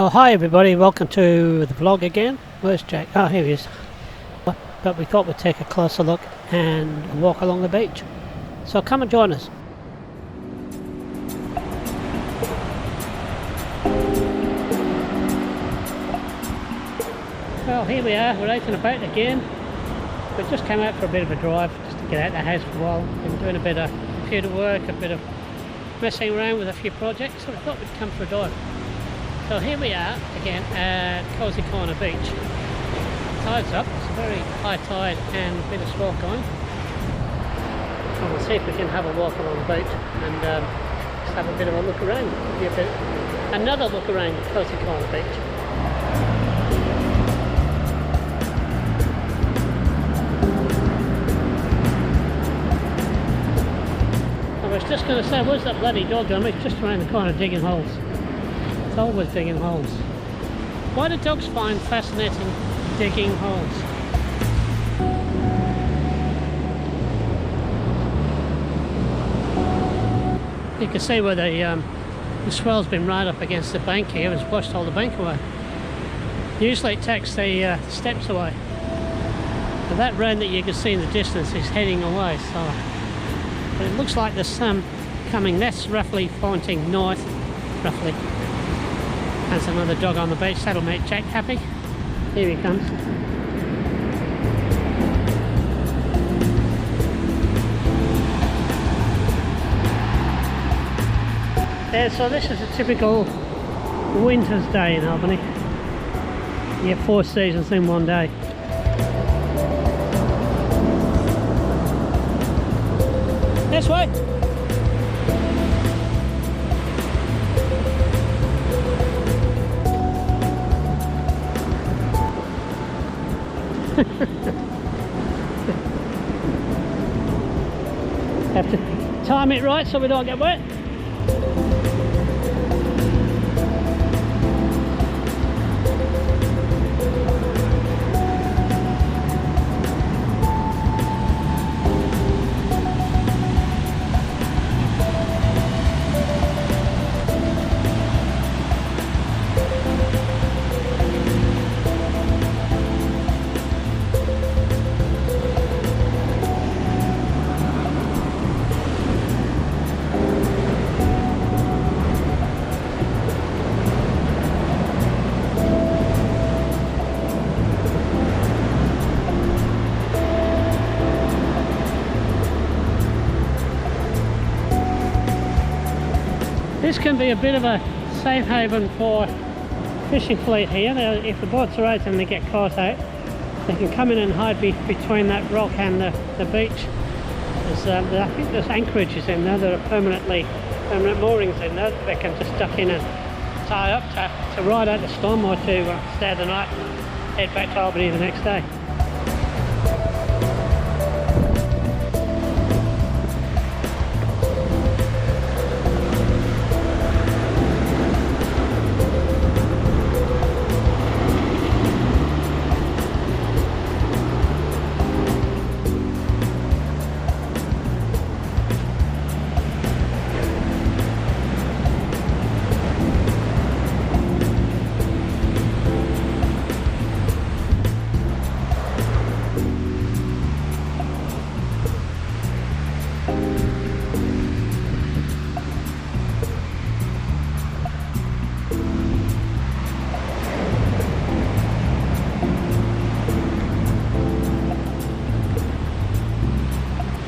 Oh, hi everybody, welcome to the vlog again. Where's Jack? Oh, here he is. But we thought we'd take a closer look and walk along the beach. So come and join us. Well, here we are, we're out and about again. We just came out for a bit of a drive, just to get out of the house for a while. Been doing a bit of computer work, a bit of messing around with a few projects, so we thought we'd come for a drive. So here we are again at Cosy Corner beach. Tide's up, it's a very high tide and a bit of swell going. So we'll see if we can have a walk along the beach and just have a bit of a look around. Give you another look around Cosy Corner beach. I was just going to say, where's that bloody dog going? It's just around the corner digging holes. It's always digging holes. Why do dogs find fascinating digging holes? You can see where the swell's been right up against the bank here. It's washed all the bank away. Usually it takes the steps away. But that rain that you can see in the distance is heading away. So, but it looks like there's some coming. That's roughly pointing north, roughly. There's another dog on the beach. That'll make Jack happy. Here he comes. Yeah, so this is a typical winter's day in Albany. You get 4 seasons in one day. This way. Have to time it right so we don't get wet. This can be a bit of a safe haven for fishing fleet here. If the boats are out and they get caught out, they can come in and hide between that rock and the beach. I think there's anchorages in there that are permanent moorings in there that they can just duck in and tie up to ride out the storm or to stay the night, head back to Albany the next day.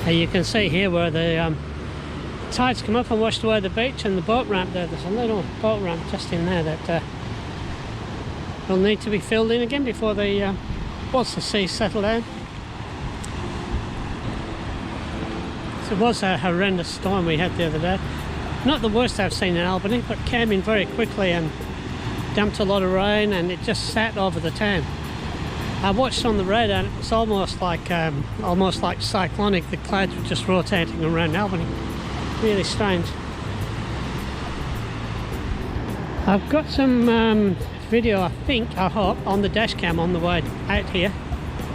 You can see here where the tides come up and washed away the beach, and the boat ramp there. There's a little boat ramp just in there that will need to be filled in again before once the seas settle down. So it was a horrendous storm we had the other day. Not the worst I've seen in Albany, but came in very quickly and dumped a lot of rain, and it just sat over the town. I watched on the radar and it was almost like cyclonic. The clouds were just rotating around Albany. Really strange. I've got some video, I hope, on the dash cam on the way out here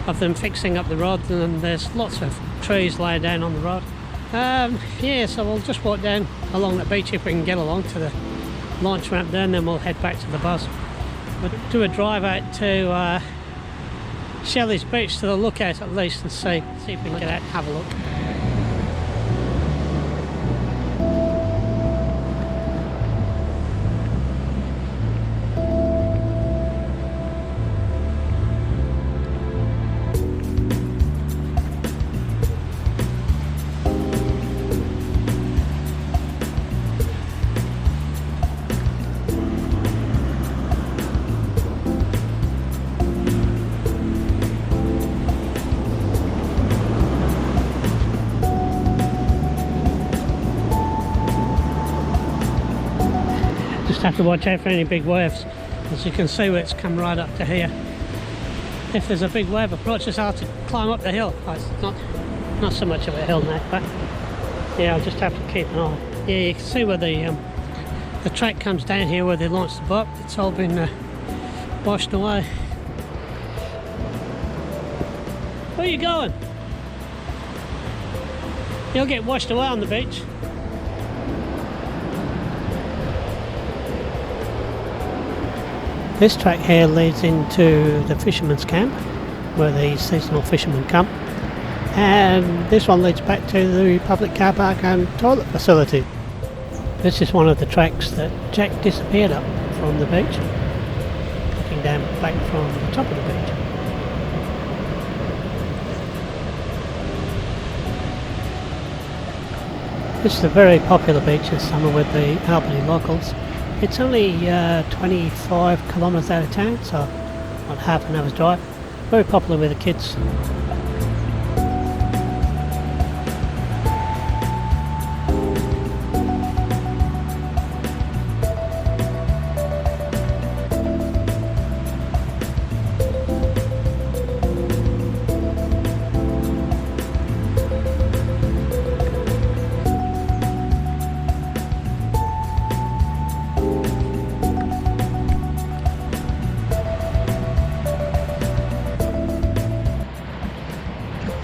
of them fixing up the road, and there's lots of trees laid down on the road. Yeah, so we'll just walk down along the beach if we can get along to the launch ramp there, and then we'll head back to the bus. We'll do a drive out to Shelley's Beach, to the lookout at least, and see if we can get out and have a look. Just have to watch out for any big waves. As you can see, it's come right up to here. If there's a big wave approach, it's hard to climb up the hill. Oh, it's not so much of a hill now, but yeah, I'll just have to keep an eye. Yeah, you can see where the track comes down here where they launched the boat. It's all been washed away. Where are you going? You'll get washed away on the beach. This track here leads into the fisherman's camp, where the seasonal fishermen come, and this one leads back to the public car park and toilet facility. This is one of the tracks that Jack disappeared up from the beach, looking down back from the top of the beach. This is a very popular beach this summer with the Albany locals. It's only 25 kilometres out of town, so about half an hour's drive. Very popular with the kids.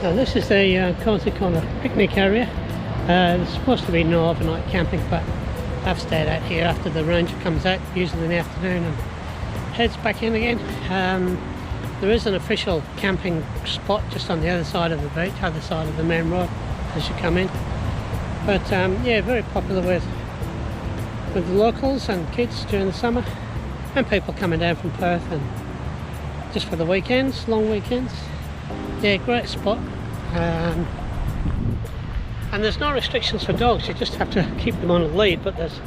So this is the Cosy Corner picnic area. It's supposed to be no overnight camping, but I've stayed out here after the ranger comes out, usually in the afternoon, and heads back in again. There is an official camping spot just on the other side of the beach, other side of the main road as you come in. But yeah, very popular with the locals and kids during the summer, and people coming down from Perth and just for the weekends, long weekends. Yeah, great spot. And there's no restrictions for dogs, you just have to keep them on a lead, but there's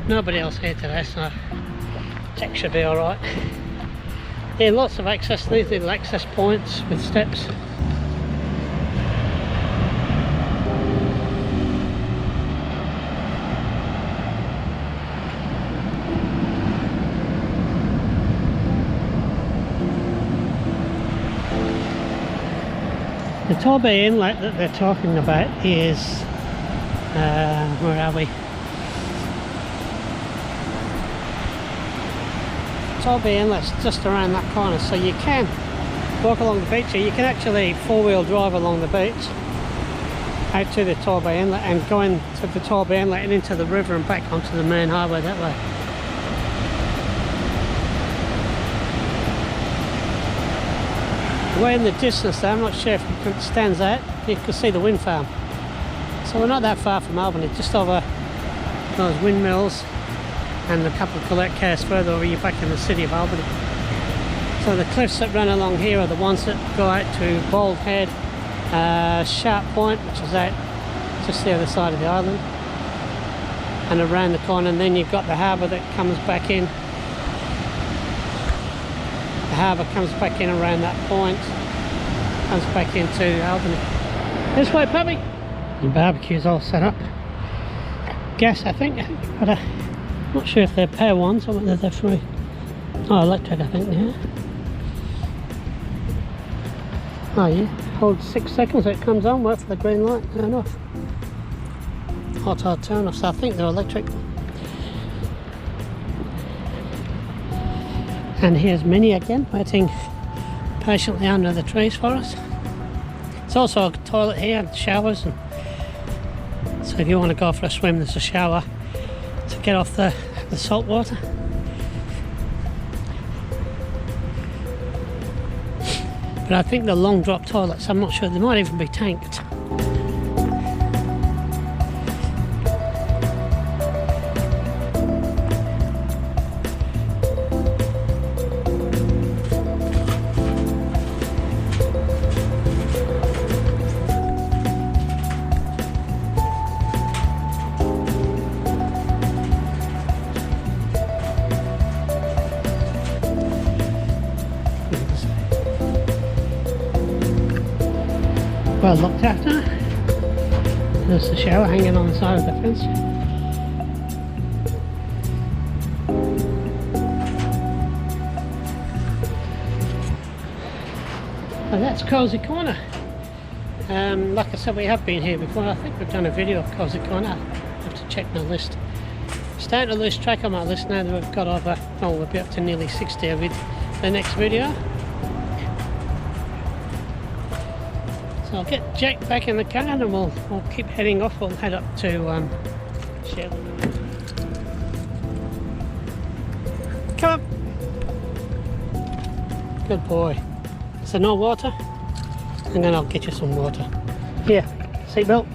nobody else here today, so Jack should be alright. Yeah, lots of access, these little access points with steps. The Torbay Inlet that they're talking about is, where are we? Torbay Inlet's just around that corner, so you can walk along the beach here. You can actually four-wheel drive along the beach out to the Torbay Inlet and go into the Torbay Inlet and into the river and back onto the main highway that way. Way in the distance there, I'm not sure if it stands out, you can see the wind farm. So we're not that far from Albany, just over those windmills and a couple of collect cars further over, you're back in the city of Albany. So the cliffs that run along here are the ones that go out to Bald Head, Sharp Point, which is out just the other side of the island, and around the corner, and then you've got the harbour that comes back in. The harbour comes back in around that point, comes back into Albany. This way, puppy! The barbecue's all set up. Gas, I think, but I'm not sure if they're pair ones or whether they're free. Oh, electric, I think, yeah. Oh, yeah. Hold 6 seconds, it comes on, wait for the green light, turn off. Hot turn off, so I think they're electric. And here's Minnie again, waiting patiently under the trees for us. There's also a toilet here and showers, and so if you want to go for a swim, there's a shower to get off the salt water. But I think the long drop toilets, I'm not sure, they might even be tanked. Well looked after. There's the shower hanging on the side of the fence. And that's Cosy Corner. Like I said, we have been here before. I think we've done a video of Cosy Corner. I have to check my list. Starting to lose track on my list now that we've got over, oh, we'll be up to nearly 60 with the next video. So I'll get Jack back in the car and we'll keep heading off. We'll head up to Shetland. Come on! Good boy. So no water? And then I'll get you some water. Here, seatbelt.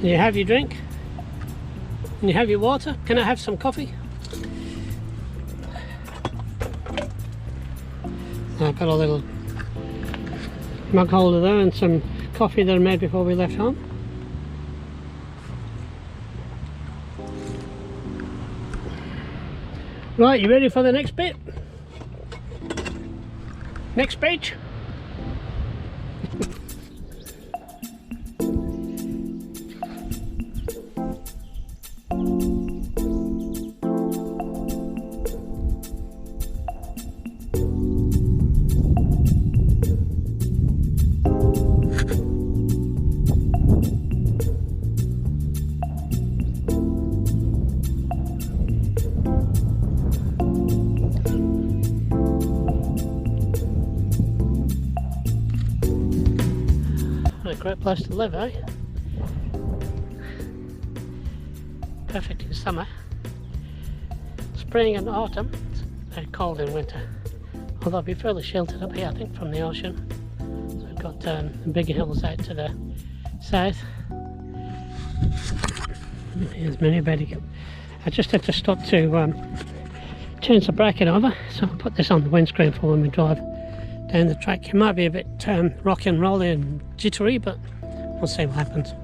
You have your drink, and you have your water. Can I have some coffee? I've got a little mug holder there and some coffee that I made before we left home. Right, you ready for the next bit? Next page? A great place to live, eh? Perfect in summer. Spring and autumn, it's very cold in winter. Although it'll be fairly sheltered up here, I think, from the ocean. So we've got the bigger hills out to the south. Here's Minibus. I just had to stop to change the bracket over, so I'll put this on the windscreen for when we drive down the track. It might be a bit rock and rolly and jittery, but we'll see what happens.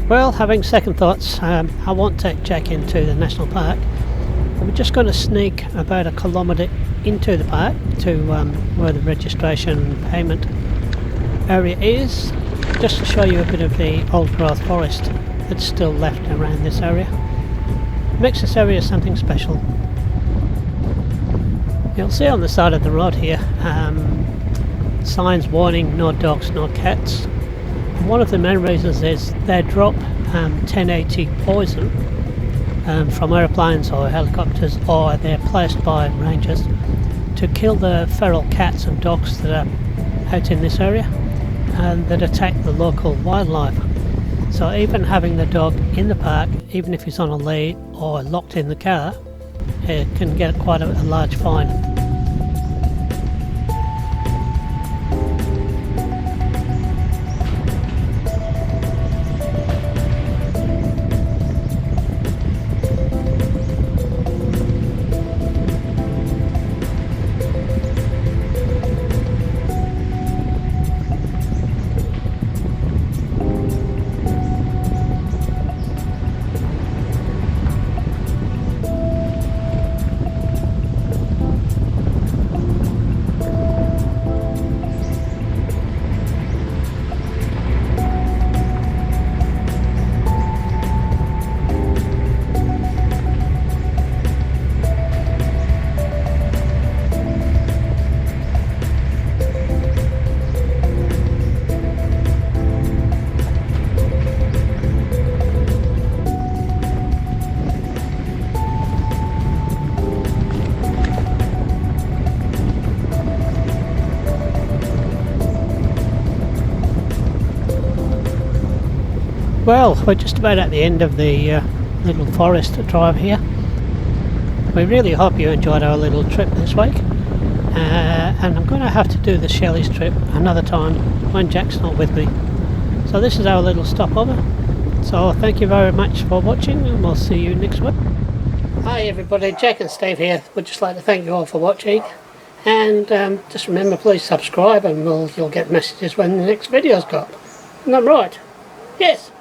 Well, having second thoughts, I won't take Jack into the national park. We're just going to sneak about 1 kilometre into the park to where the registration and payment area is, just to show you a bit of the old growth forest that's still left around this area. Makes this area something special. You'll see on the side of the road here signs warning no dogs, no cats. And one of the main reasons is they drop 1080 poison from aeroplanes or helicopters, or they're placed by rangers to kill the feral cats and dogs that are out in this area and that attack the local wildlife. So even having the dog in the park, even if he's on a lead or locked in the car, it can get quite a large fine. Well, we're just about at the end of the little forest drive here. We really hope you enjoyed our little trip this week, and I'm going to have to do the Shelley's trip another time when Jack's not with me. So this is our little stopover. So thank you very much for watching, and we'll see you next week. Hi everybody, Jack and Steve here. We'd just like to thank you all for watching, and just remember, please subscribe, and you'll get messages when the next video's got. Isn't that right? Yes.